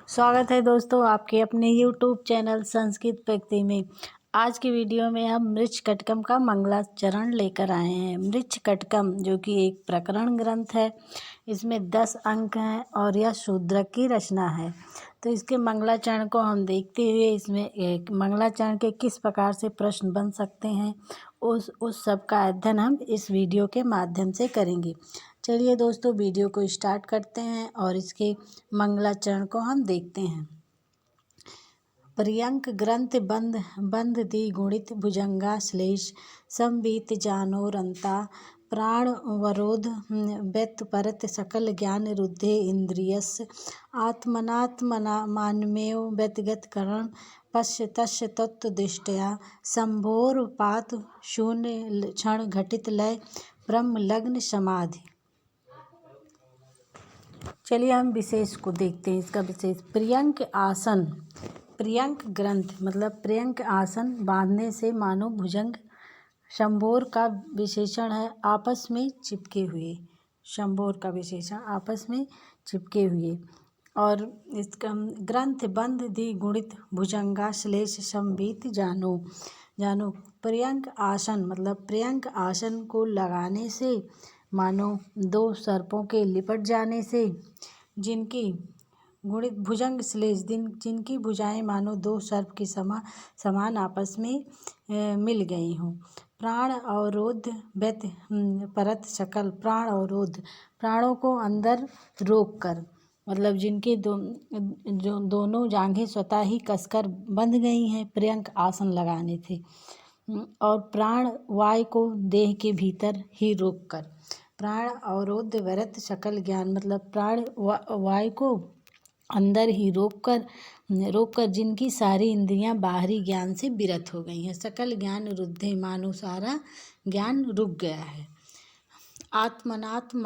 स्वागत है दोस्तों आपके अपने YouTube चैनल संस्कृत व्यक्ति में। आज की वीडियो में हम मृच्छकटकम का मंगलाचरण लेकर आए हैं। मृच्छकटकम जो कि एक प्रकरण ग्रंथ है, इसमें 10 अंक हैं और यह शूद्रक की रचना है। तो इसके मंगलाचरण को हम देखते हुए इसमें एक मंगलाचरण के किस प्रकार से प्रश्न बन सकते हैं उस सब का अध्ययन हम इस वीडियो के माध्यम से करेंगे। चलिए दोस्तों वीडियो को स्टार्ट करते हैं और इसके मंगलाचरण को हम देखते हैं। पर्यंक ग्रंथ बंध दी गुणित भुजंगा श्लेष संवीत जानोरंता प्राण वरोध व्यत परत सकल ज्ञान रुद्धे इंद्रियस आत्मनात्मना मानमेव व्यतिगत करण पश्य तस्य तत्व दृष्टया संभोर पात शून्य क्षण घटित लय ब्रह्म लग्न समाधि। चलिए हम विशेष को देखते हैं। इसका विशेष पर्यंक आसन, पर्यंक ग्रंथ मतलब पर्यंक आसन बांधने से मानो भुजंग। शंभोर का विशेषण है आपस में चिपके हुए, शंभोर का विशेषण आपस में चिपके हुए। और इसका ग्रंथ बंध दी गुणित भुजंगा श्लेष संवीत जानो पर्यंक आसन मतलब पर्यंक आसन को लगाने से मानो दो सर्पों के लिपट जाने से जिनकी गुणित भुजंग श्लेष जिनकी भुजाएं मानो दो सर्प की समान आपस में मिल गई हों। प्राण अवरोध व्यत परत सकल प्राण अवरोध प्राणों को अंदर रोक कर मतलब जिनके जो दोनों जांघें स्वतः ही कसकर बंध गई हैं पर्यंक आसन लगाने थे। और प्राण वायु को देह के भीतर ही रोक कर प्राण अवरोध वरत सकल ज्ञान मतलब प्राण वायु को अंदर ही रोक कर जिनकी सारी इंद्रियां बाहरी ज्ञान से विरत हो गई हैं। सकल ज्ञान रुद्धे मानो सारा ज्ञान रुक गया है। आत्मनात्म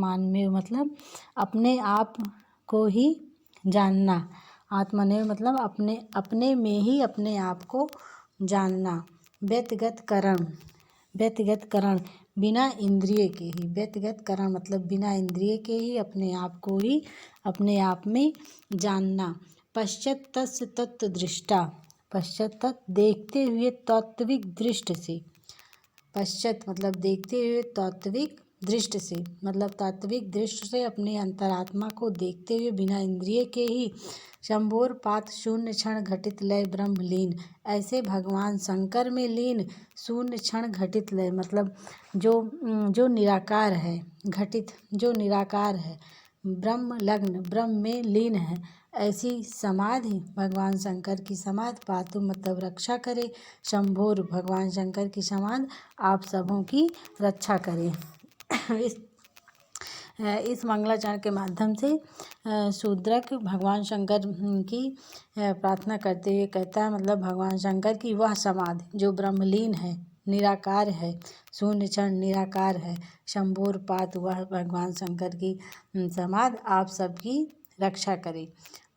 मानमेव मतलब अपने आप को ही जानना। आत्मनेव मतलब अपने में ही अपने आप को जानना। व्यतिगत करण बिना इंद्रिय के ही, व्यतिगत करण मतलब बिना इंद्रिय के ही अपने आप को ही अपने आप में जानना। पश्चात तस्य तत्व दृष्टा पश्चात देखते हुए तात्विक दृष्टि से, पश्चात मतलब देखते हुए तात्विक दृष्टि से मतलब तात्विक दृष्टि से अपने अंतरात्मा को देखते हुए बिना इंद्रिय के ही शंभोर पात शून्य क्षण घटित लय ब्रह्म लीन। ऐसे भगवान शंकर में लीन शून्य क्षण घटित लय मतलब जो निराकार है, घटित जो निराकार है, ब्रह्म लग्न ब्रह्म में लीन है। ऐसी समाधि भगवान शंकर की समाधि पातु मतलब रक्षा करे। शंभोर भगवान शंकर की समाधि आप सबों की रक्षा करे। इस मंगलाचरण के माध्यम से शूद्रक भगवान शंकर की प्रार्थना करते हुए कहता है मतलब भगवान शंकर की वह समाधि जो ब्रह्मलीन है, निराकार है, शून्य क्षण निराकार है, शंभोर पात वह भगवान शंकर की समाधि आप सबकी रक्षा करे।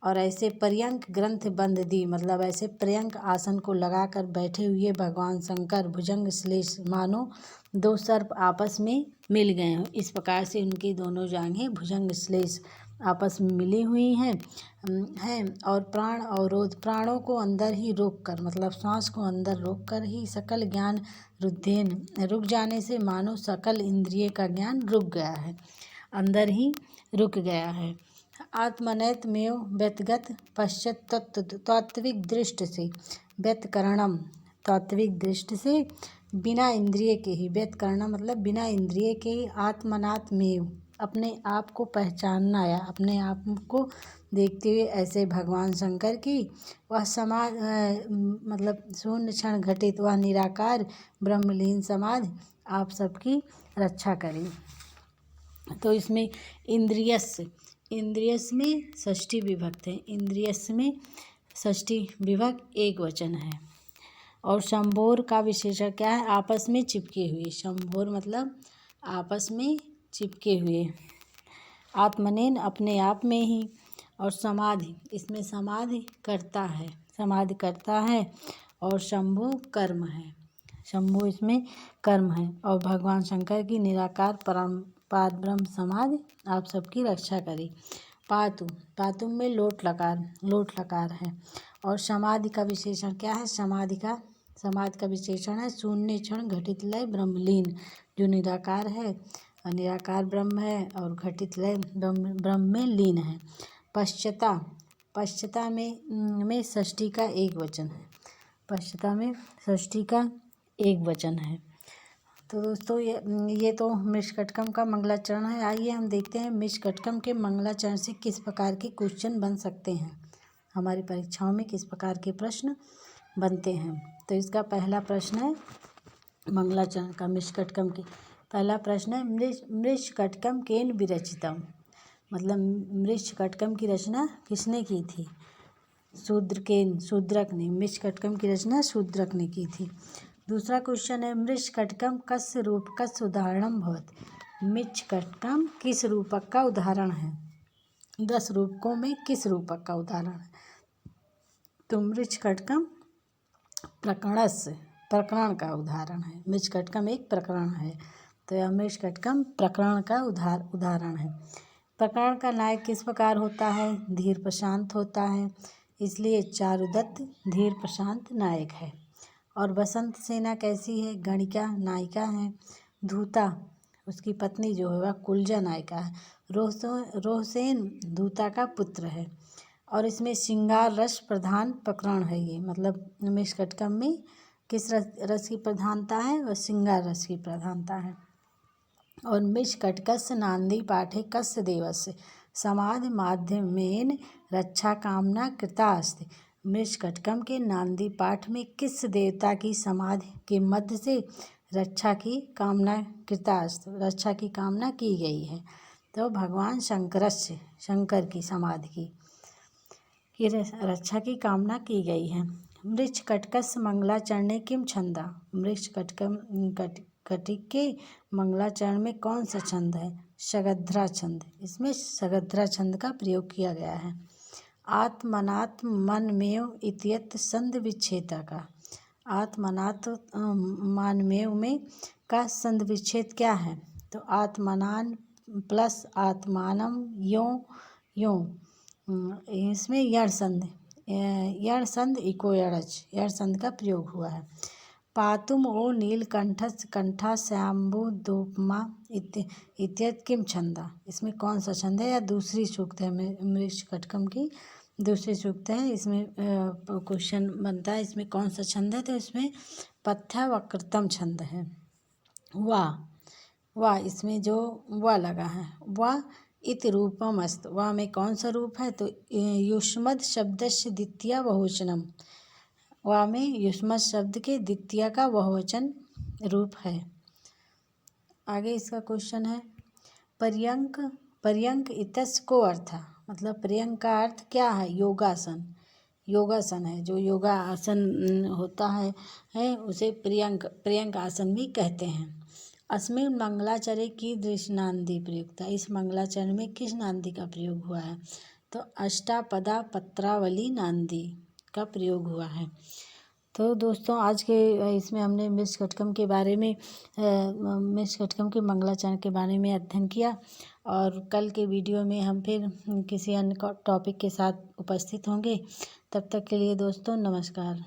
और ऐसे पर्यंक ग्रंथ बंध दी मतलब ऐसे पर्यंक आसन को लगाकर बैठे हुए भगवान शंकर भुजंग श्लेष मानो दो सर्प आपस में मिल गए हैं। इस प्रकार से उनकी दोनों जांघें भुजंग श्लेष आपस में मिली हुई हैं और प्राण अवरोध प्राणों को अंदर ही रोक कर मतलब सांस को अंदर रोक कर ही सकल ज्ञान रुद्धेन रुक जाने से मानो सकल इंद्रिय का ज्ञान रुक गया है, अंदर ही रुक गया है। आत्मनैत में व्यतिगत पश्चात तात्विक दृष्टि से व्यतकरणम तात्विक दृष्टि से बिना इंद्रिय के ही व्यतकरणम मतलब बिना इंद्रिय के ही आत्मनात्मेव अपने आप को पहचानना या अपने आप को देखते हुए ऐसे भगवान शंकर की वह मतलब शून्य क्षण घटित वह निराकार ब्रह्मलीन समाधि आप सबकी रक्षा करें। तो इसमें इंद्रियस में षष्ठी विभक्त है, इंद्रियस में षष्ठी विभक्त एक वचन है। और शंभोर का विशेषण क्या है? आपस में चिपके हुए। शंभोर मतलब आपस में चिपके हुए। आत्मनेन अपने आप में ही। और समाधि इसमें समाधि करता है और शंभु कर्म है, शंभु इसमें कर्म है। और भगवान शंकर की निराकार परम पाद ब्रह्म समाधि आप सबकी रक्षा करे। पातु, पातु में लोट लकार है। और समाधि का विशेषण क्या है? समाधि का विशेषण है शून्य क्षण घटित लय ब्रह्मलीन, जो निराकार है और निराकार ब्रह्म है और घटित लय ब्रह्म में लीन है। पश्चता में षष्ठी का एक वचन है। पश्चता में षष्ठी का एक वचन है। तो दोस्तों ये तो मृच्छकटकम का मंगलाचरण है। आइए हम देखते हैं मृच्छकटकम के मंगलाचरण से किस प्रकार के क्वेश्चन बन सकते हैं, हमारी परीक्षाओं में किस प्रकार के प्रश्न बनते हैं। तो इसका पहला प्रश्न है मंगलाचरण का मृच्छकटकम की। पहला प्रश्न है मृच्छकटकम केन विरचितम, मतलब मृच्छकटकम की रचना किसने की थी? शूद्रक ने। मृच्छकटकम की रचना शूद्रक ने की थी। दूसरा क्वेश्चन है मृच्छकटकम कस्य रूपकस्य उदाहरणं भवति। मृच्छकटकम किस रूपक का उदाहरण है? 10 रूपकों में किस रूपक का उदाहरण है? तो मृच्छकटकम प्रकरण का उदाहरण है। मृच्छकटकम एक प्रकरण है, तो यह मृच्छकटकम प्रकरण का उदाहरण है। प्रकरण का नायक किस प्रकार होता है? धीर प्रशांत होता है, इसलिए चारुदत्त धीर प्रशांत नायक है। और बसंत सेना कैसी है? गणिका नायिका है। धूता उसकी पत्नी जो है वह कुलजा नायिका है। रोहसेन धूता का पुत्र है। और इसमें श्रृंगार रस प्रधान प्रकरण है ये, मतलब मृच्छकटकम में किस रस की प्रधानता है? वह श्रृंगार रस की प्रधानता है। और मृच्छकटकस्य नांदी पाठे कस्य देवस्य समाधि माध्यमेन रक्षा कामना कृता अस्ति। मृच्छकटकम के नांदी पाठ में किस देवता की समाधि के मध्य से रक्षा की कामना कृता अस्ति, रक्षा की कामना की गई है? तो भगवान शंकर की समाधि की रक्षा की कामना की गई है। मृच्छकटकस्य मंगलाचरणे किम छंदा। मृच्छकटिक के मंगलाचरण में कौन सा छंद है? सगद्रा छंद। इसमें सगद्रा छंद का प्रयोग किया गया है। आत्मनात्म मनमेव इत्यत संध विच्छेद का। आत्मनात्म मनमेव में का संध विच्छेद क्या है? तो आत्मनान प्लस आत्मानम यो इसमें यण संध इको यण संध का प्रयोग हुआ है। पातुम ओ नीलकंठस कंठा श्याम्बुदोपमा इत्यत किम छंदा। इसमें कौन सा छंद है? या दूसरी सूक्त है, मृच्छकटकम की दूसरी सूक्त है। इसमें क्वेश्चन बनता है इसमें कौन सा छंद है? तो इसमें पथ्य वक्रतम छंद है। वाह इसमें जो वाह लगा है, वाह इत रूपम अस्त। वाह में कौन सा रूप है? तो युष्मद शब्दस्य द्वितीय बहुवचनम। वाह में युष्मद शब्द के द्वितीय का बहुवचन रूप है। आगे इसका क्वेश्चन है पर्यंक इतस्य को अर्थ, मतलब पर्यंक का अर्थ क्या है? योगासन है। जो योगा आसन होता है उसे पर्यंक आसन भी कहते हैं। अस्मिन् मंगलाचरे की दृश नांदी प्रयुक्ता। इस मंगलाचरण में किस नांदी का प्रयोग हुआ है? तो अष्टापदा पत्रावली नांदी का प्रयोग हुआ है। तो दोस्तों आज के इसमें हमने मृच्छकटकम के बारे में मृच्छकटकम के मंगलाचरण के बारे में अध्ययन किया। और कल के वीडियो में हम फिर किसी अन्य टॉपिक के साथ उपस्थित होंगे। तब तक के लिए दोस्तों नमस्कार।